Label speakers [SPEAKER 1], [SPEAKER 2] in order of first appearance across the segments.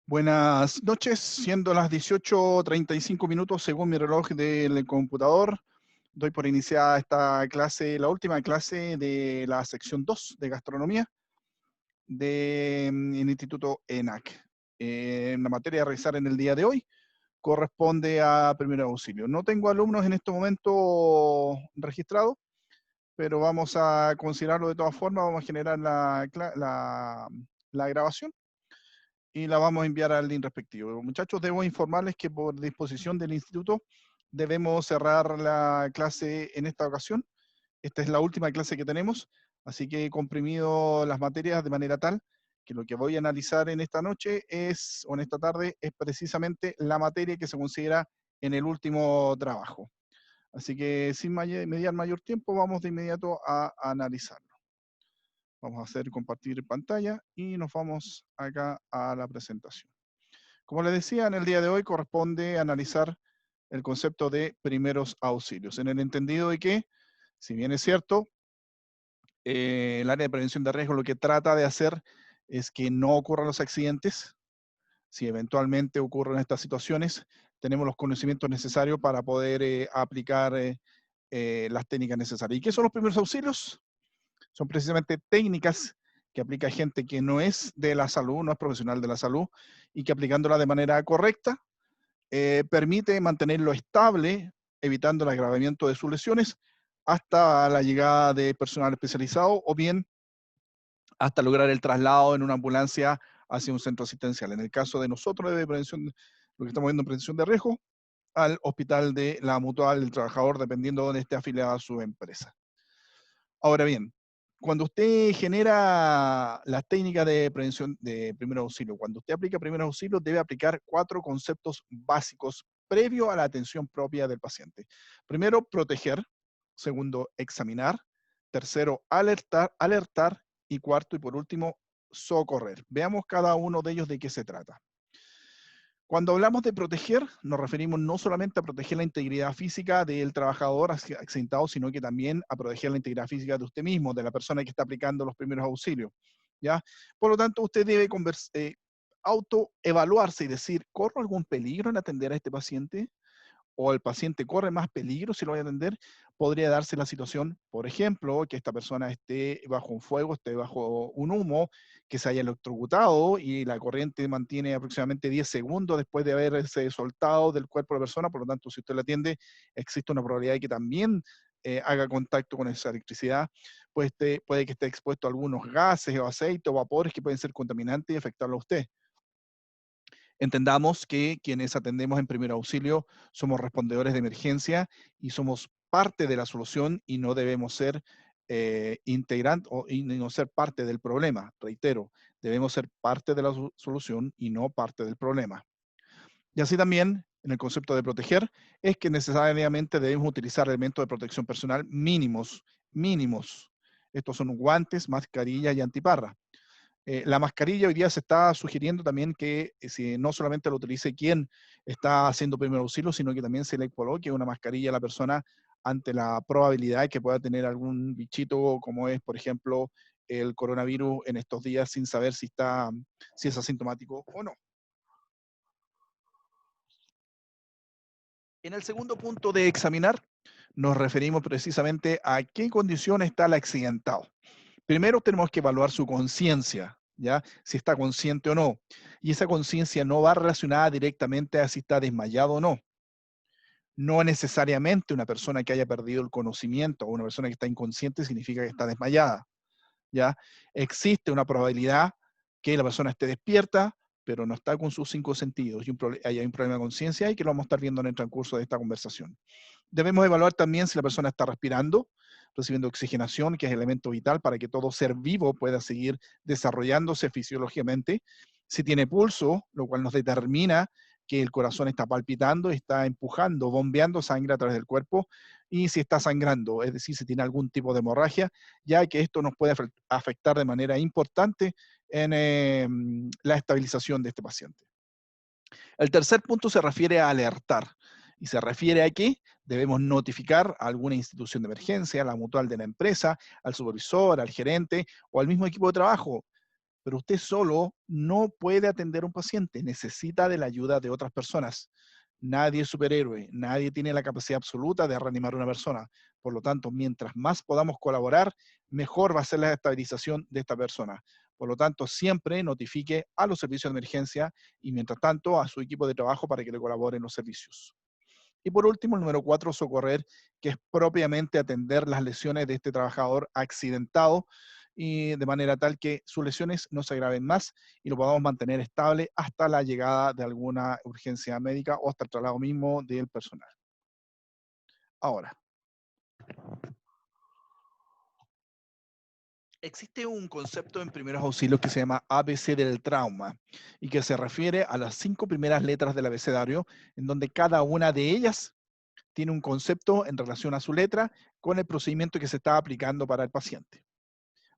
[SPEAKER 1] Buenas noches, siendo las 18:35 según mi reloj del computador. Doy por iniciada esta clase, la última clase de la sección 2 de gastronomía del Instituto ENAC. La materia a realizar en el día de hoy corresponde a primer auxilio. No tengo alumnos en este momento registrados, pero vamos a considerarlo de todas formas. Vamos a generar la grabación y la vamos a enviar al link respectivo. Muchachos, debo informarles que por disposición del instituto debemos cerrar la clase en esta ocasión. Esta es la última clase que tenemos, así que he comprimido las materias de manera tal que lo que voy a analizar en esta noche o en esta tarde es precisamente la materia que se considera en el último trabajo. Así que sin mediar mayor tiempo, vamos de inmediato a analizarlo. Vamos a hacer compartir pantalla y nos vamos acá a la presentación. Como les decía, en el día de hoy corresponde analizar el concepto de primeros auxilios, en el entendido de que, si bien es cierto, el área de prevención de riesgo lo que trata de hacer es que no ocurran los accidentes. Si eventualmente ocurren estas situaciones, tenemos los conocimientos necesarios para poder aplicar las técnicas necesarias. ¿Y qué son los primeros auxilios? Son precisamente técnicas que aplica gente que no es de la salud, no es profesional de la salud, y que aplicándola de manera correcta, permite mantenerlo estable, evitando el agravamiento de sus lesiones, hasta la llegada de personal especializado o bien hasta lograr el traslado en una ambulancia hacia un centro asistencial. En el caso de nosotros de prevención, lo que estamos viendo en prevención de riesgo, al hospital de la mutual del trabajador, dependiendo de dónde esté afiliada a su empresa. Ahora bien, cuando usted genera las técnicas de prevención de primer auxilio, cuando usted aplica primer auxilio, debe aplicar 4 conceptos básicos previo a la atención propia del paciente. Primero, proteger. Segundo, examinar. Tercero, alertar. Y cuarto, y por último, socorrer. Veamos cada uno de ellos de qué se trata. Cuando hablamos de proteger, nos referimos no solamente a proteger la integridad física del trabajador accidentado, sino que también a proteger la integridad física de usted mismo, de la persona que está aplicando los primeros auxilios, ¿ya? Por lo tanto, usted debe autoevaluarse y decir, ¿corro algún peligro en atender a este paciente? ¿O el paciente corre más peligro si lo voy a atender? Podría darse la situación, por ejemplo, que esta persona esté bajo un fuego, esté bajo un humo, que se haya electrocutado y la corriente mantiene aproximadamente 10 segundos después de haberse soltado del cuerpo de la persona. Por lo tanto, si usted la atiende, existe una probabilidad de que también haga contacto con esa electricidad. Pues puede que esté expuesto a algunos gases o aceites o vapores que pueden ser contaminantes y afectarlo a usted. Entendamos que quienes atendemos en primer auxilio somos respondedores de emergencia y somos parte de la solución y no debemos ser integrantes y no ser parte del problema. Reitero, debemos ser parte de la solución y no parte del problema. Y así también, en el concepto de proteger, es que necesariamente debemos utilizar elementos de protección personal mínimos, mínimos. Estos son guantes, mascarilla y antiparra. La mascarilla hoy día se está sugiriendo también que si no solamente lo utilice quien está haciendo primer auxilio, sino que también se le coloque una mascarilla a la persona ante la probabilidad de que pueda tener algún bichito, como es, por ejemplo, el coronavirus en estos días, sin saber si es asintomático o no. En el segundo punto de examinar, nos referimos precisamente a qué condición está el accidentado. Primero tenemos que evaluar su conciencia, ¿ya? Si está consciente o no. Y esa conciencia no va relacionada directamente a si está desmayado o no. No necesariamente una persona que haya perdido el conocimiento o una persona que está inconsciente significa que está desmayada, ¿ya? Existe una probabilidad que la persona esté despierta, pero no está con sus 5 sentidos y hay un problema de conciencia y que lo vamos a estar viendo en el transcurso de esta conversación. Debemos evaluar también si la persona está respirando, recibiendo oxigenación, que es el elemento vital para que todo ser vivo pueda seguir desarrollándose fisiológicamente. Si tiene pulso, lo cual nos determina que el corazón está palpitando, está empujando, bombeando sangre a través del cuerpo, y si está sangrando, es decir, si tiene algún tipo de hemorragia, ya que esto nos puede afectar de manera importante en la estabilización de este paciente. El tercer punto se refiere a alertar. Y se refiere a que debemos notificar a alguna institución de emergencia, a la mutual de la empresa, al supervisor, al gerente o al mismo equipo de trabajo. pero usted solo no puede atender a un paciente, necesita de la ayuda de otras personas. Nadie es superhéroe, nadie tiene la capacidad absoluta de reanimar a una persona. Por lo tanto, mientras más podamos colaborar, mejor va a ser la estabilización de esta persona. Por lo tanto, siempre notifique a los servicios de emergencia y, mientras tanto, a su equipo de trabajo para que le colaboren los servicios. Y por último, el número 4, socorrer, que es propiamente atender las lesiones de este trabajador accidentado y de manera tal que sus lesiones no se agraven más y lo podamos mantener estable hasta la llegada de alguna urgencia médica o hasta el traslado mismo del personal. Ahora, existe un concepto en primeros auxilios que se llama ABC del trauma y que se refiere a las 5 primeras letras del abecedario, en donde cada una de ellas tiene un concepto en relación a su letra con el procedimiento que se está aplicando para el paciente.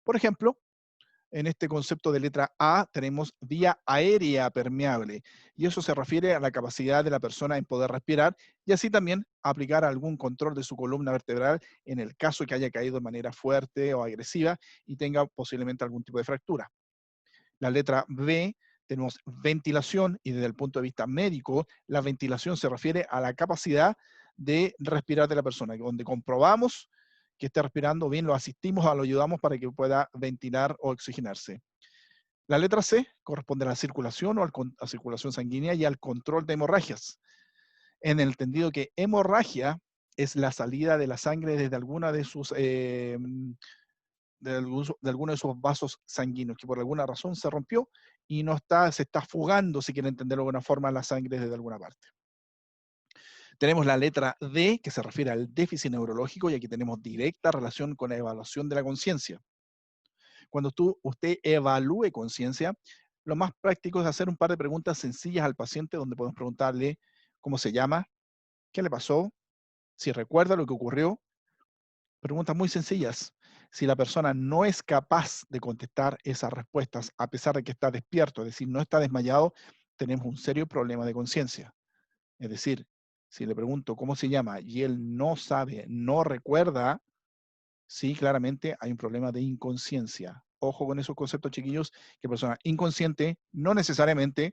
[SPEAKER 1] Por ejemplo, en este concepto de letra A tenemos vía aérea permeable y eso se refiere a la capacidad de la persona en poder respirar y así también aplicar algún control de su columna vertebral en el caso que haya caído de manera fuerte o agresiva y tenga posiblemente algún tipo de fractura. La letra B tenemos ventilación y desde el punto de vista médico, la ventilación se refiere a la capacidad de respirar de la persona, donde comprobamos que esté respirando bien, lo asistimos, lo ayudamos para que pueda ventilar o oxigenarse. La letra C corresponde a la circulación o a circulación sanguínea y al control de hemorragias, en el entendido que hemorragia es la salida de la sangre desde alguna de sus de alguno de esos vasos sanguíneos que por alguna razón se rompió y no está, se está fugando, si quiere entenderlo de alguna forma, la sangre desde alguna parte. Tenemos la letra D, que se refiere al déficit neurológico, y aquí tenemos directa relación con la evaluación de la conciencia. Cuando usted evalúe conciencia, lo más práctico es hacer un par de preguntas sencillas al paciente, donde podemos preguntarle cómo se llama, qué le pasó, si recuerda lo que ocurrió. Preguntas muy sencillas. Si la persona no es capaz de contestar esas respuestas, a pesar de que está despierto, es decir, no está desmayado, tenemos un serio problema de conciencia. Es decir, si le pregunto cómo se llama y él no sabe, no recuerda, sí, claramente hay un problema de inconsciencia. Ojo con esos conceptos, chiquillos, que persona inconsciente no necesariamente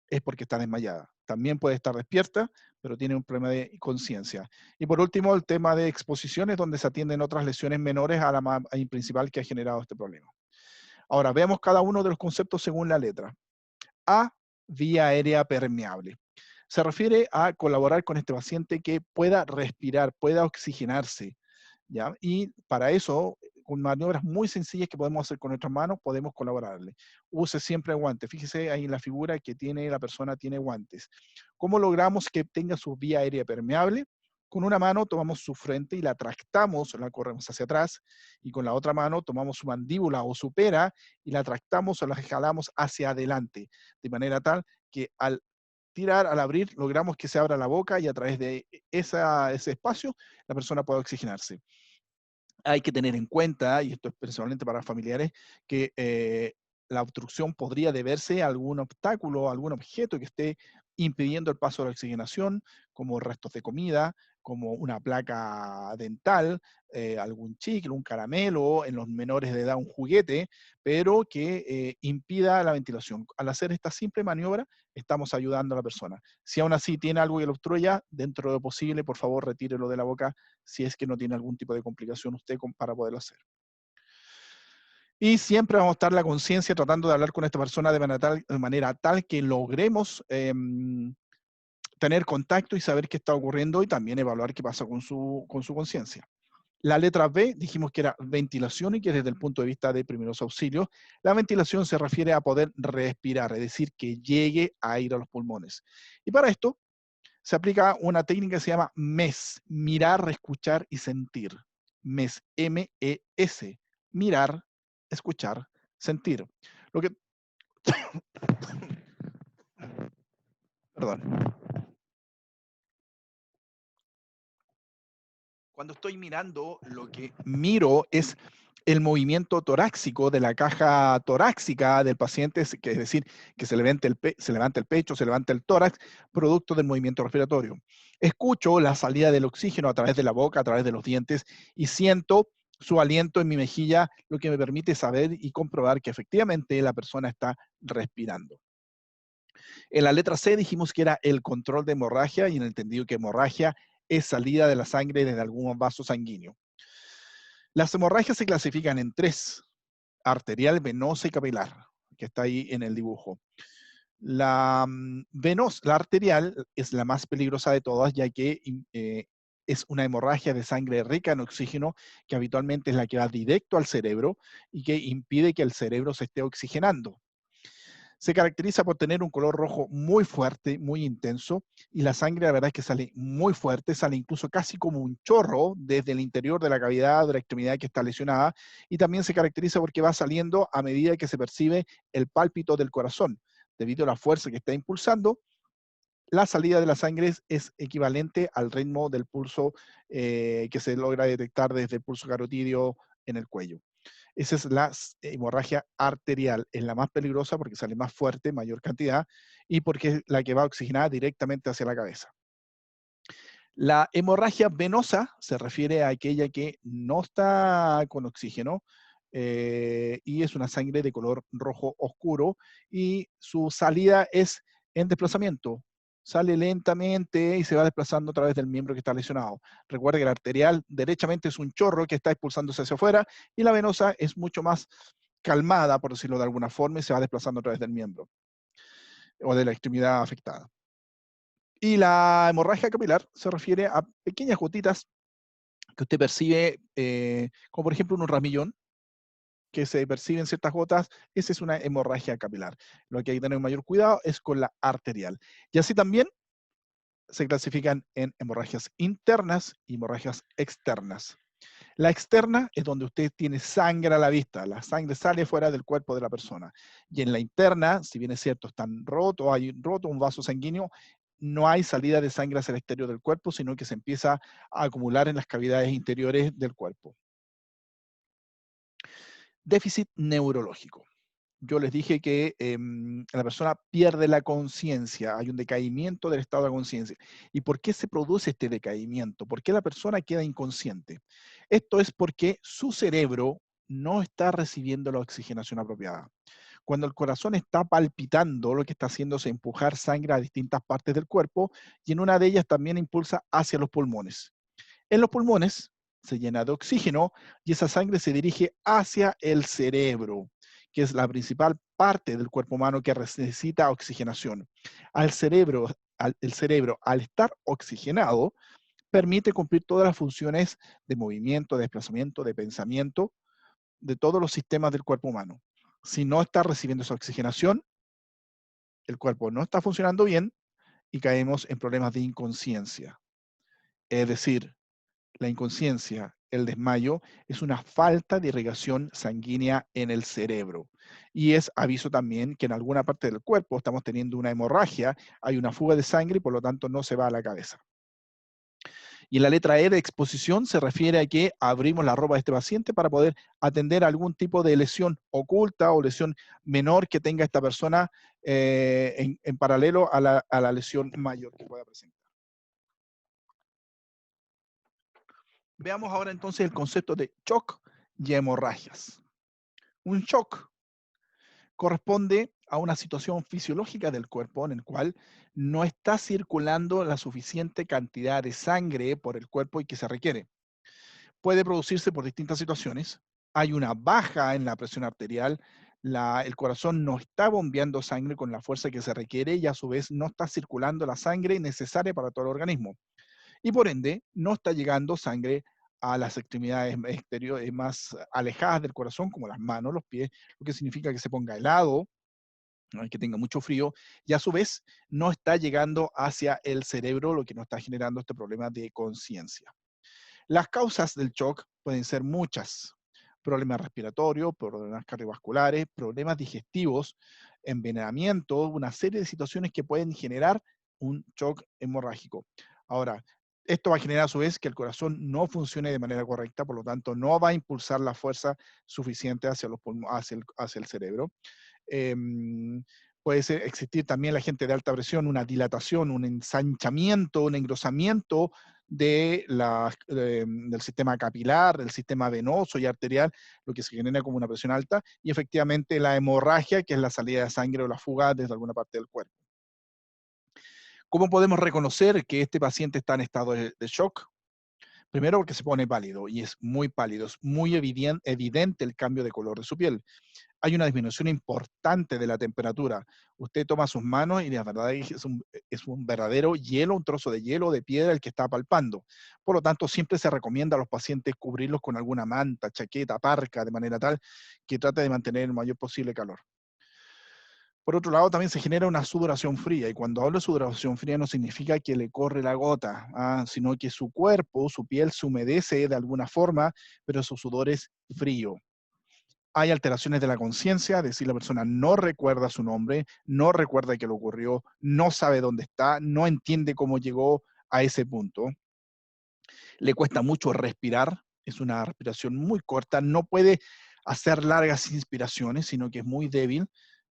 [SPEAKER 1] es porque está desmayada. También puede estar despierta, pero tiene un problema de conciencia. Y por último, el tema de exposiciones, donde se atienden otras lesiones menores a la principal que ha generado este problema. Ahora, veamos cada uno de los conceptos según la letra. A, vía aérea permeable. Se refiere a colaborar con este paciente que pueda respirar, pueda oxigenarse, ¿ya? Y para eso, con maniobras muy sencillas que podemos hacer con nuestras manos, podemos colaborarle. Use siempre guantes. Fíjese ahí en la figura que tiene la persona, tiene guantes. ¿Cómo logramos que tenga su vía aérea permeable? Con una mano tomamos su frente y la tractamos, la corremos hacia atrás, y con la otra mano tomamos su mandíbula o su pera y la tractamos o la jalamos hacia adelante, de manera tal que al tirar, al abrir, logramos que se abra la boca y a través de ese espacio la persona pueda oxigenarse. Hay que tener en cuenta, y esto es personalmente para familiares, que la obstrucción podría deberse a algún obstáculo, a algún objeto que esté impidiendo el paso de la oxigenación, como restos de comida, como una placa dental, algún chicle, un caramelo, en los menores de edad un juguete, pero que impida la ventilación. Al hacer esta simple maniobra, estamos ayudando a la persona. Si aún así tiene algo que lo obstruya, dentro de lo posible, por favor, retírelo de la boca si es que no tiene algún tipo de complicación usted para poderlo hacer. Y siempre vamos a estar la conciencia tratando de hablar con esta persona de manera tal que logremos tener contacto y saber qué está ocurriendo y también evaluar qué pasa con su conciencia. La letra B dijimos que era ventilación y que desde el punto de vista de primeros auxilios, la ventilación se refiere a poder respirar, es decir, que llegue aire a los pulmones. Y para esto se aplica una técnica que se llama MES, mirar, escuchar y sentir. MES, M-E-S, mirar, escuchar, sentir. Lo que, perdón. Cuando estoy mirando, lo que miro es el movimiento torácico de la caja torácica del paciente, que es decir, que se levanta se levanta el pecho, se levanta el tórax, producto del movimiento respiratorio. Escucho la salida del oxígeno a través de la boca, a través de los dientes, y siento su aliento en mi mejilla, lo que me permite saber y comprobar que efectivamente la persona está respirando. En la letra C dijimos que era el control de hemorragia y en el entendido que hemorragia es salida de la sangre desde algún vaso sanguíneo. Las hemorragias se clasifican en tres: arterial, venosa y capilar, que está ahí en el dibujo. La arterial es la más peligrosa de todas, ya que es una hemorragia de sangre rica en oxígeno, que habitualmente es la que va directo al cerebro y que impide que el cerebro se esté oxigenando. Se caracteriza por tener un color rojo muy fuerte, muy intenso, y la sangre, la verdad es que sale muy fuerte, sale incluso casi como un chorro desde el interior de la cavidad de la extremidad que está lesionada, y también se caracteriza porque va saliendo a medida que se percibe el pálpito del corazón. Debido a la fuerza que está impulsando, la salida de la sangre es equivalente al ritmo del pulso que se logra detectar desde el pulso carotídeo en el cuello. Esa es la hemorragia arterial, es la más peligrosa porque sale más fuerte, mayor cantidad, y porque es la que va oxigenada directamente hacia la cabeza. La hemorragia venosa se refiere a aquella que no está con oxígeno y es una sangre de color rojo oscuro y su salida es en desplazamiento. Sale lentamente y se va desplazando a través del miembro que está lesionado. Recuerde que la arterial derechamente es un chorro que está expulsándose hacia afuera y la venosa es mucho más calmada, por decirlo de alguna forma, y se va desplazando a través del miembro o de la extremidad afectada. Y la hemorragia capilar se refiere a pequeñas gotitas que usted percibe, como por ejemplo un ramillón, que se perciben ciertas gotas, esa es una hemorragia capilar. Lo que hay que tener mayor cuidado es con la arterial. Y así también se clasifican en hemorragias internas y hemorragias externas. La externa es donde usted tiene sangre a la vista, la sangre sale fuera del cuerpo de la persona. Y en la interna, si bien es cierto, están rotos, hay roto un vaso sanguíneo, no hay salida de sangre hacia el exterior del cuerpo, sino que se empieza a acumular en las cavidades interiores del cuerpo. Déficit neurológico. Yo les dije que la persona pierde la conciencia, hay un decaimiento del estado de conciencia. ¿Y por qué se produce este decaimiento? ¿Por qué la persona queda inconsciente? Esto es porque su cerebro no está recibiendo la oxigenación apropiada. Cuando el corazón está palpitando, lo que está haciendo es empujar sangre a distintas partes del cuerpo y en una de ellas también impulsa hacia los pulmones. En los pulmones se llena de oxígeno y esa sangre se dirige hacia el cerebro, que es la principal parte del cuerpo humano que necesita oxigenación. El cerebro, al estar oxigenado, permite cumplir todas las funciones de movimiento, de desplazamiento, de pensamiento, de todos los sistemas del cuerpo humano. Si no está recibiendo esa oxigenación, el cuerpo no está funcionando bien y caemos en problemas de inconsciencia. Es decir, la inconsciencia, el desmayo, es una falta de irrigación sanguínea en el cerebro. Y es aviso también que en alguna parte del cuerpo estamos teniendo una hemorragia, hay una fuga de sangre y por lo tanto no se va a la cabeza. Y la letra E de exposición se refiere a que abrimos la ropa de este paciente para poder atender algún tipo de lesión oculta o lesión menor que tenga esta persona en paralelo a la lesión mayor que pueda presentar. Veamos ahora entonces el concepto de shock y hemorragias. Un shock corresponde a una situación fisiológica del cuerpo en el cual no está circulando la suficiente cantidad de sangre por el cuerpo y que se requiere. Puede producirse por distintas situaciones. Hay una baja en la presión arterial, el corazón no está bombeando sangre con la fuerza que se requiere y a su vez no está circulando la sangre necesaria para todo el organismo. Y por ende, no está llegando sangre a las extremidades exteriores más alejadas del corazón, como las manos, los pies, lo que significa que se ponga helado, ¿no? Que tenga mucho frío, y a su vez no está llegando hacia el cerebro, lo que nos está generando este problema de conciencia. Las causas del shock pueden ser muchas: problemas respiratorios, problemas cardiovasculares, problemas digestivos, envenenamiento, una serie de situaciones que pueden generar un shock hemorrágico. Ahora, esto va a generar a su vez que el corazón no funcione de manera correcta, por lo tanto no va a impulsar la fuerza suficiente hacia, hacia el cerebro. Puede existir también la gente de alta presión, una dilatación, un ensanchamiento, un engrosamiento del sistema capilar, del sistema venoso y arterial, lo que se genera como una presión alta, y efectivamente la hemorragia, que es la salida de sangre o la fuga desde alguna parte del cuerpo. ¿Cómo podemos reconocer que este paciente está en estado de shock? Primero porque se pone pálido y es muy pálido, es muy evidente el cambio de color de su piel. Hay una disminución importante de la temperatura. Usted toma sus manos y la verdad es un verdadero hielo, un trozo de hielo, de piedra el que está palpando. Por lo tanto, siempre se recomienda a los pacientes cubrirlos con alguna manta, chaqueta, parca, de manera tal que trate de mantener el mayor posible calor. Por otro lado, también se genera una sudoración fría, y cuando hablo de sudoración fría no significa que le corre la gota, sino que su cuerpo, su piel se humedece de alguna forma, pero su sudor es frío. Hay alteraciones de la conciencia, es decir, la persona no recuerda su nombre, no recuerda que le ocurrió, no sabe dónde está, no entiende cómo llegó a ese punto. Le cuesta mucho respirar, es una respiración muy corta, no puede hacer largas inspiraciones, sino que es muy débil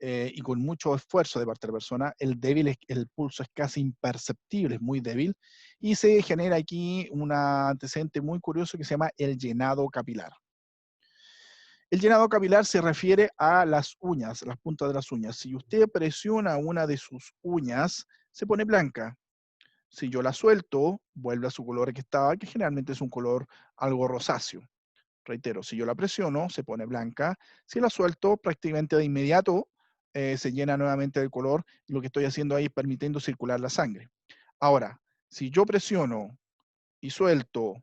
[SPEAKER 1] y con mucho esfuerzo de parte de la persona. El pulso es casi imperceptible, es muy débil, y se genera aquí un antecedente muy curioso que se llama el llenado capilar. El llenado capilar se refiere a las uñas, las puntas de las uñas. Si usted presiona una de sus uñas, se pone blanca. Si yo la suelto, vuelve a su color que estaba, que generalmente es un color algo rosáceo. Reitero, si yo la presiono, se pone blanca. Si la suelto, prácticamente de inmediato se llena nuevamente de color. Y lo que estoy haciendo ahí es permitiendo circular la sangre. Ahora, si yo presiono y suelto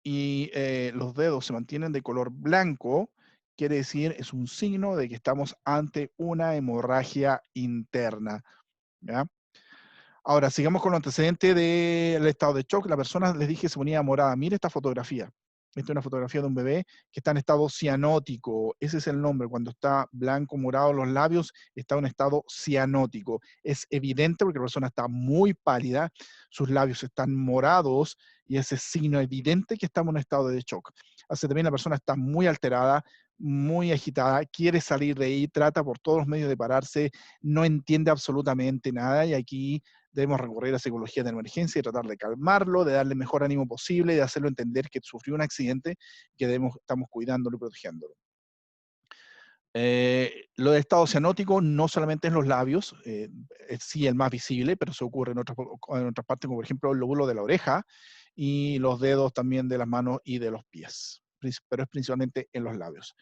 [SPEAKER 1] y los dedos se mantienen de color blanco, quiere decir, es un signo de que estamos ante una hemorragia interna. ¿Ya? Ahora, sigamos con los antecedentes del estado de shock. La persona, les dije, se ponía morada. Mire esta fotografía. Esta es una fotografía de un bebé que está en estado cianótico. Ese es el nombre. Cuando está blanco, morado los labios, está en estado cianótico. Es evidente porque la persona está muy pálida, sus labios están morados y ese es signo evidente que estamos en un estado de shock. Así también la persona está muy alterada, muy agitada, quiere salir de ahí, trata por todos los medios de pararse, no entiende absolutamente nada, y aquí debemos recurrir a psicología de emergencia y tratar de calmarlo, de darle el mejor ánimo posible, de hacerlo entender que sufrió un accidente, que estamos cuidándolo y protegiéndolo. Lo de estado cianótico no solamente en los labios, es sí el más visible, pero se ocurre en otras partes, como por ejemplo el lóbulo de la oreja y los dedos también de las manos y de los pies, pero es principalmente en los labios.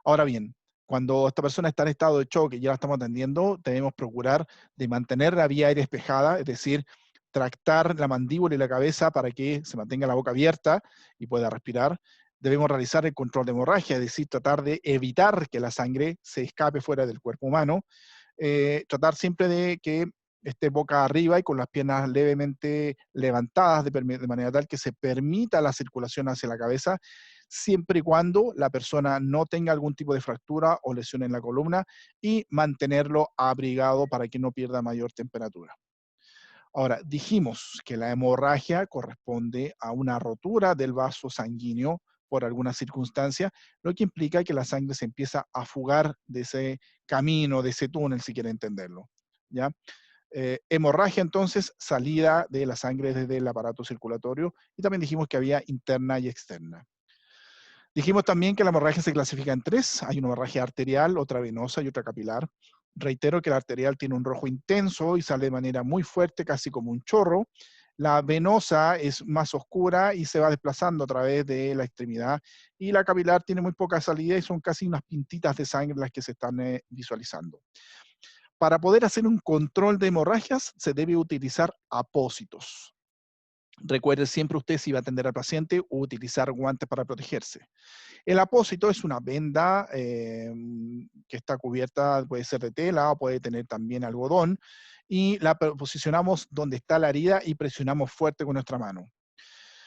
[SPEAKER 1] Ahora bien, cuando esta persona está en estado de shock y ya la estamos atendiendo, debemos procurar de mantener la vía aérea despejada, es decir, tractar la mandíbula y la cabeza para que se mantenga la boca abierta y pueda respirar. Debemos realizar el control de hemorragia, es decir, tratar de evitar que la sangre se escape fuera del cuerpo humano. Tratar siempre de que esté boca arriba y con las piernas levemente levantadas de manera tal que se permita la circulación hacia la cabeza, siempre y cuando la persona no tenga algún tipo de fractura o lesión en la columna, y mantenerlo abrigado para que no pierda mayor temperatura. Ahora, dijimos que la hemorragia corresponde a una rotura del vaso sanguíneo por alguna circunstancia, lo que implica que la sangre se empieza a fugar de ese camino, de ese túnel, si quiere entenderlo. ¿Ya? Hemorragia, entonces, salida de la sangre desde el aparato circulatorio, y también dijimos que había interna y externa. Dijimos también que la hemorragia se clasifica en tres. Hay una hemorragia arterial, otra venosa y otra capilar. Reitero que la arterial tiene un rojo intenso y sale de manera muy fuerte, casi como un chorro. La venosa es más oscura y se va desplazando a través de la extremidad. Y la capilar tiene muy poca salida y son casi unas pintitas de sangre las que se están visualizando. Para poder hacer un control de hemorragias se debe utilizar apósitos. Recuerde siempre usted, si va a atender al paciente, utilizar guantes para protegerse. El apósito es una venda que está cubierta, puede ser de tela o puede tener también algodón, y la posicionamos donde está la herida y presionamos fuerte con nuestra mano.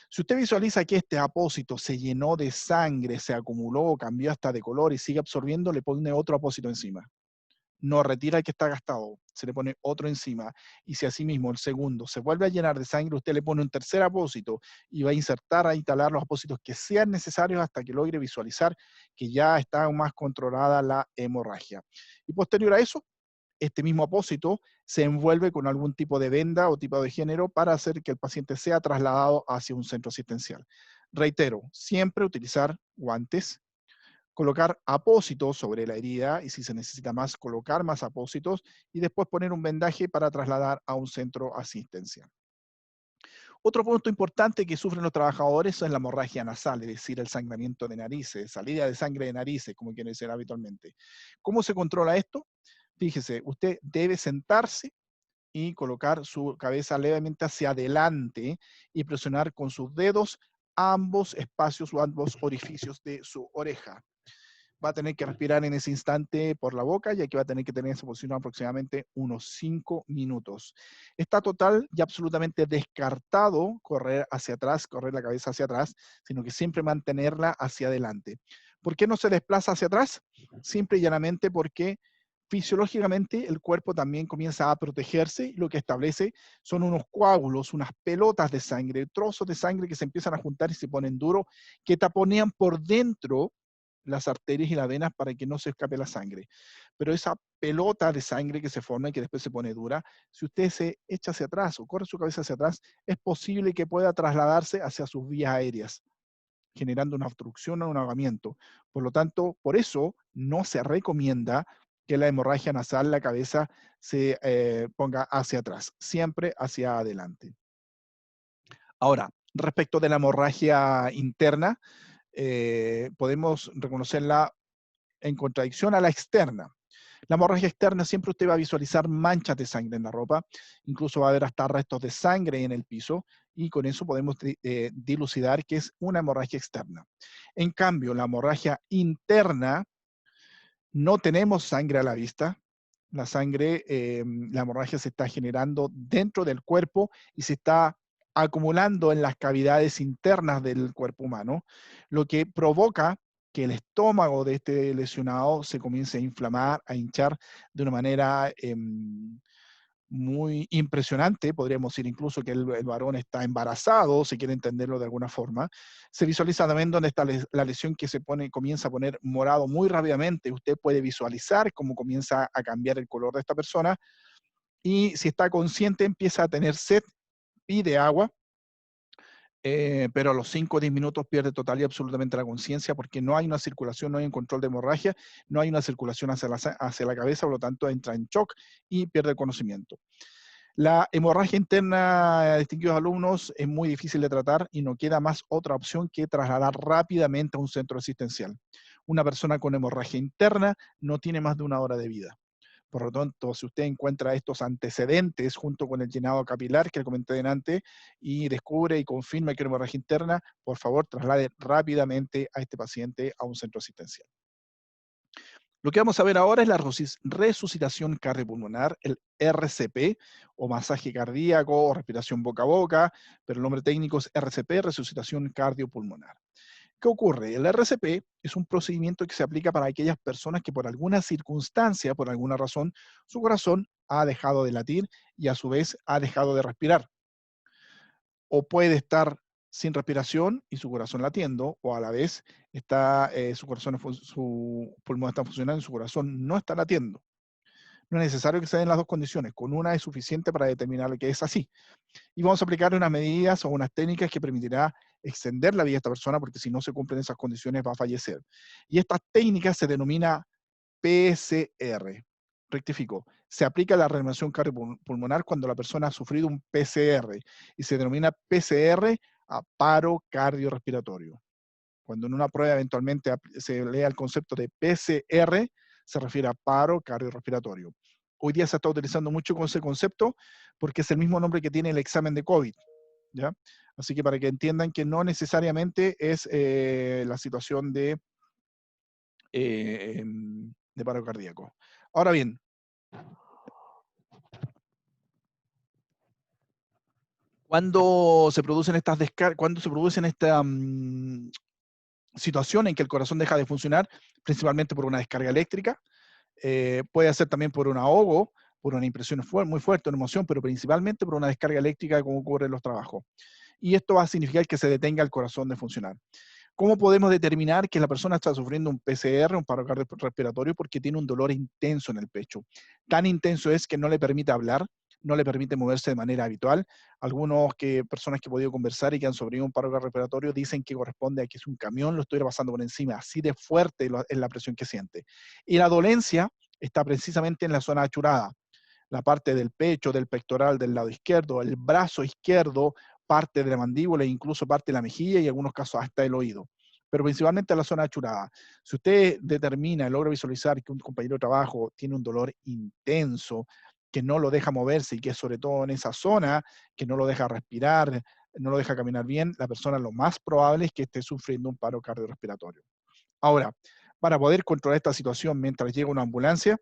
[SPEAKER 1] Si usted visualiza que este apósito se llenó de sangre, se acumuló, cambió hasta de color y sigue absorbiendo, le pone otro apósito encima. No retira el que está gastado, se le pone otro encima. Y si asimismo el segundo se vuelve a llenar de sangre, usted le pone un tercer apósito y va a insertar, a instalar los apósitos que sean necesarios hasta que logre visualizar que ya está más controlada la hemorragia. Y posterior a eso, este mismo apósito se envuelve con algún tipo de venda o tipo de género para hacer que el paciente sea trasladado hacia un centro asistencial. Reitero, siempre utilizar guantes, colocar apósitos sobre la herida y si se necesita más, colocar más apósitos y después poner un vendaje para trasladar a un centro asistencial. Otro punto importante que sufren los trabajadores es la hemorragia nasal, es decir, el sangramiento de narices, salida de sangre de narices, como quieren decir habitualmente. ¿Cómo se controla esto? Fíjese, usted debe sentarse y colocar su cabeza levemente hacia adelante y presionar con sus dedos ambos espacios o ambos orificios de su oreja. Va a tener que respirar en ese instante por la boca, ya que va a tener que tener esa posición aproximadamente unos 5 minutos. Está total y absolutamente descartado correr hacia atrás, correr la cabeza hacia atrás, sino que siempre mantenerla hacia adelante. ¿Por qué no se desplaza hacia atrás? Simple y llanamente porque fisiológicamente el cuerpo también comienza a protegerse y lo que establece son unos coágulos, unas pelotas de sangre, trozos de sangre que se empiezan a juntar y se ponen duros, que taponean por dentro las arterias y las venas para que no se escape la sangre. Pero esa pelota de sangre que se forma y que después se pone dura, si usted se echa hacia atrás o corre su cabeza hacia atrás, es posible que pueda trasladarse hacia sus vías aéreas, generando una obstrucción o un ahogamiento. Por lo tanto, por eso no se recomienda que la hemorragia nasal, la cabeza, se ponga hacia atrás, siempre hacia adelante. Ahora, respecto de la hemorragia interna, podemos reconocerla en contradicción a la externa. La hemorragia externa siempre usted va a visualizar manchas de sangre en la ropa, incluso va a haber hasta restos de sangre en el piso, y con eso podemos dilucidar que es una hemorragia externa. En cambio, la hemorragia interna, no tenemos sangre a la vista. La sangre, la hemorragia se está generando dentro del cuerpo y se está acumulando en las cavidades internas del cuerpo humano, lo que provoca que el estómago de este lesionado se comience a inflamar, a hinchar de una manera muy impresionante, podríamos decir incluso que el varón está embarazado, si quiere entenderlo de alguna forma. Se visualiza también donde está la lesión que comienza a poner morado muy rápidamente. Usted puede visualizar cómo comienza a cambiar el color de esta persona y si está consciente empieza a tener sed, pide agua, pero a los 5 o 10 minutos pierde total y absolutamente la conciencia porque no hay una circulación, no hay un control de hemorragia, no hay una circulación hacia la cabeza, por lo tanto entra en shock y pierde el conocimiento. La hemorragia interna, distinguidos alumnos, es muy difícil de tratar y no queda más otra opción que trasladar rápidamente a un centro asistencial. Una persona con hemorragia interna no tiene más de 1 hora de vida. Por lo tanto, si usted encuentra estos antecedentes junto con el llenado capilar que le comenté delante y descubre y confirma que es una hemorragia interna, por favor traslade rápidamente a este paciente a un centro asistencial. Lo que vamos a ver ahora es la resucitación cardiopulmonar, el RCP, o masaje cardíaco o respiración boca a boca, pero el nombre técnico es RCP, resucitación cardiopulmonar. ¿Qué ocurre? El RCP es un procedimiento que se aplica para aquellas personas que por alguna circunstancia, por alguna razón, su corazón ha dejado de latir y a su vez ha dejado de respirar. O puede estar sin respiración y su corazón latiendo, o a la vez está, su pulmón está funcionando y su corazón no está latiendo. No es necesario que se den las dos condiciones, con una es suficiente para determinar que es así. Y vamos a aplicar unas medidas o unas técnicas que permitirá extender la vida de esta persona, porque si no se cumplen esas condiciones va a fallecer. Y esta técnica se denomina PCR. Rectifico, se aplica la reanimación cardiopulmonar cuando la persona ha sufrido un PCR y se denomina PCR a paro cardiorrespiratorio. Cuando en una prueba eventualmente se lea el concepto de PCR, se refiere a paro cardiorrespiratorio. Hoy día se está utilizando mucho con ese concepto porque es el mismo nombre que tiene el examen de COVID, ¿ya? Así que para que entiendan que no necesariamente es la situación de paro cardíaco. Ahora bien, cuando se producen estas situaciones en que el corazón deja de funcionar, principalmente por una descarga eléctrica, puede ser también por un ahogo, por una impresión muy fuerte, una emoción, pero principalmente por una descarga eléctrica como ocurre en los trabajos. Y esto va a significar que se detenga el corazón de funcionar. ¿Cómo podemos determinar que la persona está sufriendo un PCR, un paro cardiorrespiratorio, porque tiene un dolor intenso en el pecho? Tan intenso es que no le permite hablar, no le permite moverse de manera habitual. Personas que he podido conversar y que han sobrevivido un paro cardiorrespiratorio dicen que corresponde a que es un camión, lo estuviera pasando por encima, así de fuerte es la presión que siente. Y la dolencia está precisamente en la zona achurada, la parte del pecho, del pectoral del lado izquierdo, el brazo izquierdo, parte de la mandíbula e incluso parte de la mejilla y en algunos casos hasta el oído, pero principalmente la zona achurada. Si usted determina, logra visualizar que un compañero de trabajo tiene un dolor intenso, que no lo deja moverse y que sobre todo en esa zona, que no lo deja respirar, no lo deja caminar bien, la persona lo más probable es que esté sufriendo un paro cardiorrespiratorio. Ahora, para poder controlar esta situación mientras llega una ambulancia,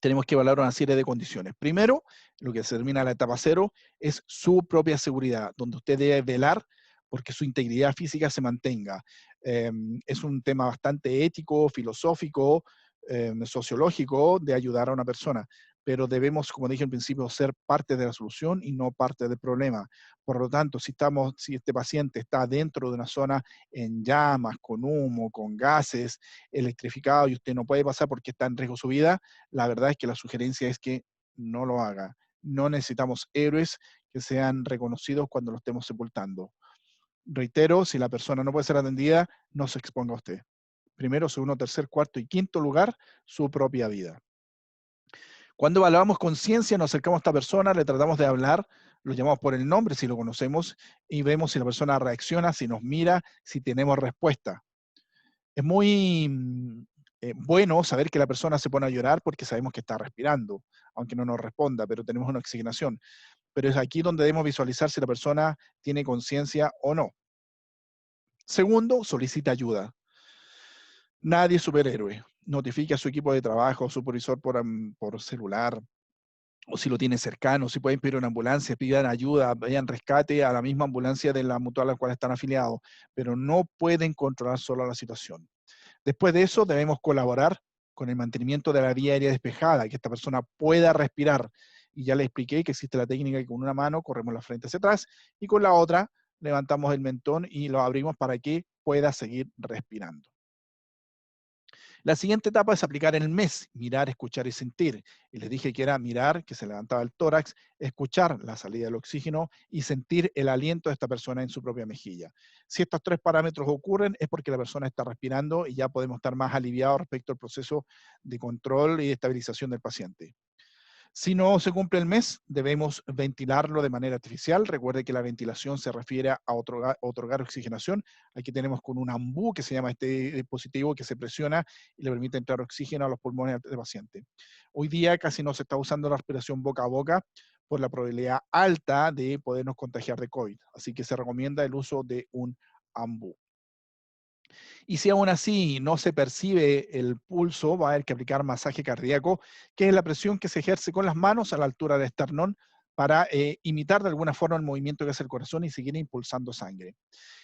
[SPEAKER 1] tenemos que evaluar una serie de condiciones. Primero, lo que se determina la etapa cero es su propia seguridad, donde usted debe velar porque su integridad física se mantenga. Es un tema bastante ético, filosófico, sociológico de ayudar a una persona, pero debemos, como dije al principio, ser parte de la solución y no parte del problema. Por lo tanto, si este paciente está dentro de una zona en llamas, con humo, con gases, electrificado y usted no puede pasar porque está en riesgo su vida, la verdad es que la sugerencia es que no lo haga. No necesitamos héroes que sean reconocidos cuando lo estemos sepultando. Reitero, si la persona no puede ser atendida, no se exponga a usted. Primero, segundo, tercer, cuarto y quinto lugar, su propia vida. Cuando evaluamos conciencia, nos acercamos a esta persona, le tratamos de hablar, lo llamamos por el nombre si lo conocemos y vemos si la persona reacciona, si nos mira, si tenemos respuesta. Es muy bueno saber que la persona se pone a llorar porque sabemos que está respirando, aunque no nos responda, pero tenemos una oxigenación. Pero es aquí donde debemos visualizar si la persona tiene conciencia o no. Segundo, solicita ayuda. Nadie es superhéroe. Notifique a su equipo de trabajo, supervisor por celular, o si lo tiene cercano, si pueden pedir una ambulancia, pidan ayuda, vayan rescate a la misma ambulancia de la mutual a la cual están afiliados, pero no pueden controlar solo la situación. Después de eso, debemos colaborar con el mantenimiento de la vía aérea despejada, que esta persona pueda respirar. Y ya le expliqué que existe la técnica que con una mano corremos la frente hacia atrás y con la otra levantamos el mentón y lo abrimos para que pueda seguir respirando. La siguiente etapa es aplicar en el MES, mirar, escuchar y sentir. Y les dije que era mirar, que se levantaba el tórax, escuchar la salida del oxígeno y sentir el aliento de esta persona en su propia mejilla. Si estos tres parámetros ocurren es porque la persona está respirando y ya podemos estar más aliviados respecto al proceso de control y de estabilización del paciente. Si no se cumple el mes, debemos ventilarlo de manera artificial. Recuerde que la ventilación se refiere a otorgar oxigenación. Aquí tenemos con un ambú, que se llama este dispositivo, que se presiona y le permite entrar oxígeno a los pulmones del paciente. Hoy día casi no se está usando la respiración boca a boca por la probabilidad alta de podernos contagiar de COVID. Así que se recomienda el uso de un ambú. Y si aún así no se percibe el pulso, va a haber que aplicar masaje cardíaco, que es la presión que se ejerce con las manos a la altura del esternón para imitar de alguna forma el movimiento que hace el corazón y seguir impulsando sangre.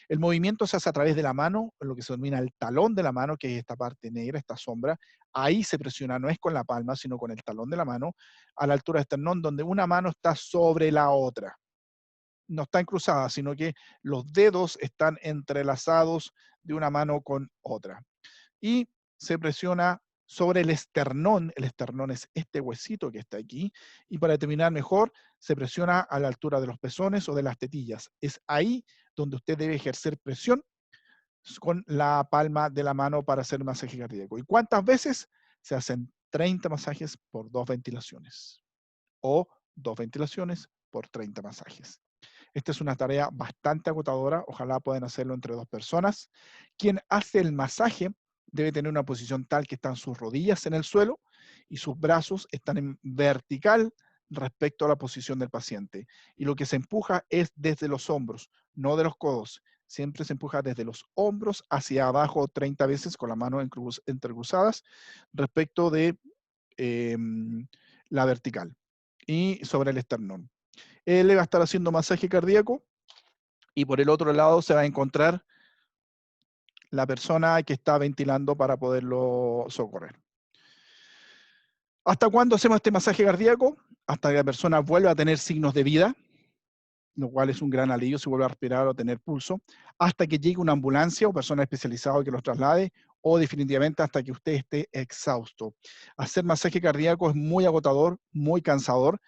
[SPEAKER 1] El movimiento se hace a través de la mano, lo que se denomina el talón de la mano, que es esta parte negra, esta sombra. Ahí se presiona, no es con la palma, sino con el talón de la mano, a la altura del esternón, donde una mano está sobre la otra. No están cruzadas, sino que los dedos están entrelazados de una mano con otra. Y se presiona sobre el esternón es este huesito que está aquí, y para determinar mejor, se presiona a la altura de los pezones o de las tetillas. Es ahí donde usted debe ejercer presión con la palma de la mano para hacer masaje cardíaco. ¿Y cuántas veces? Se hacen 30 masajes por 2 ventilaciones o 2 ventilaciones por 30 masajes. Esta es una tarea bastante agotadora, ojalá puedan hacerlo entre 2 personas. Quien hace el masaje debe tener una posición tal que están sus rodillas en el suelo y sus brazos están en vertical respecto a la posición del paciente. Y lo que se empuja es desde los hombros, no de los codos. Siempre se empuja desde los hombros hacia abajo 30 veces con la mano entrecruzadas respecto de la vertical y sobre el esternón. Él le va a estar haciendo masaje cardíaco y por el otro lado se va a encontrar la persona que está ventilando para poderlo socorrer. ¿Hasta cuándo hacemos este masaje cardíaco? Hasta que la persona vuelva a tener signos de vida. lo cual es un gran alivio si vuelve a respirar o tener pulso, hasta que llegue una ambulancia o persona especializada que los traslade, o definitivamente hasta que usted esté exhausto. Hacer masaje cardíaco es muy agotador, muy cansador.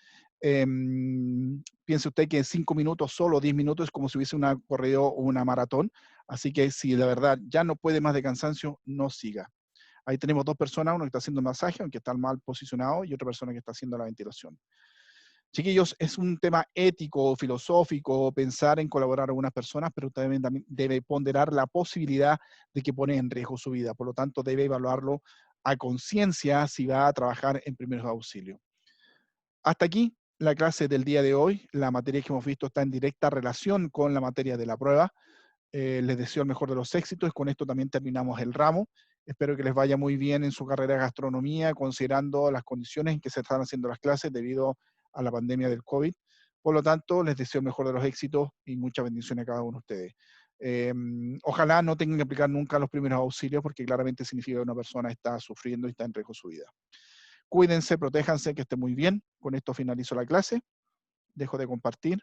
[SPEAKER 1] Piense usted que en 5 minutos, solo 10 minutos, es como si hubiese una correo o una maratón. Así que si la verdad ya no puede más de cansancio, no siga. Ahí tenemos dos personas, uno que está haciendo masaje, aunque está mal posicionado, y otra persona que está haciendo la ventilación. Chiquillos, es un tema ético, filosófico, pensar en colaborar a algunas personas, pero también debe ponderar la posibilidad de que pone en riesgo su vida. Por lo tanto, debe evaluarlo a conciencia si va a trabajar en primeros auxilios. Hasta aquí la clase del día de hoy. La materia que hemos visto está en directa relación con la materia de la prueba. Les deseo el mejor de los éxitos y con esto también terminamos el ramo. Espero que les vaya muy bien en su carrera de gastronomía, considerando las condiciones en que se están haciendo las clases debido a la pandemia del COVID. Por lo tanto, les deseo el mejor de los éxitos y muchas bendiciones a cada uno de ustedes. Ojalá no tengan que aplicar nunca los primeros auxilios porque claramente significa que una persona está sufriendo y está en riesgo su vida. Cuídense, protéjanse, que estén muy bien. Con esto finalizo la clase, dejo de compartir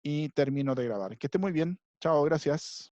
[SPEAKER 1] y termino de grabar. Que estén muy bien. Chao, gracias.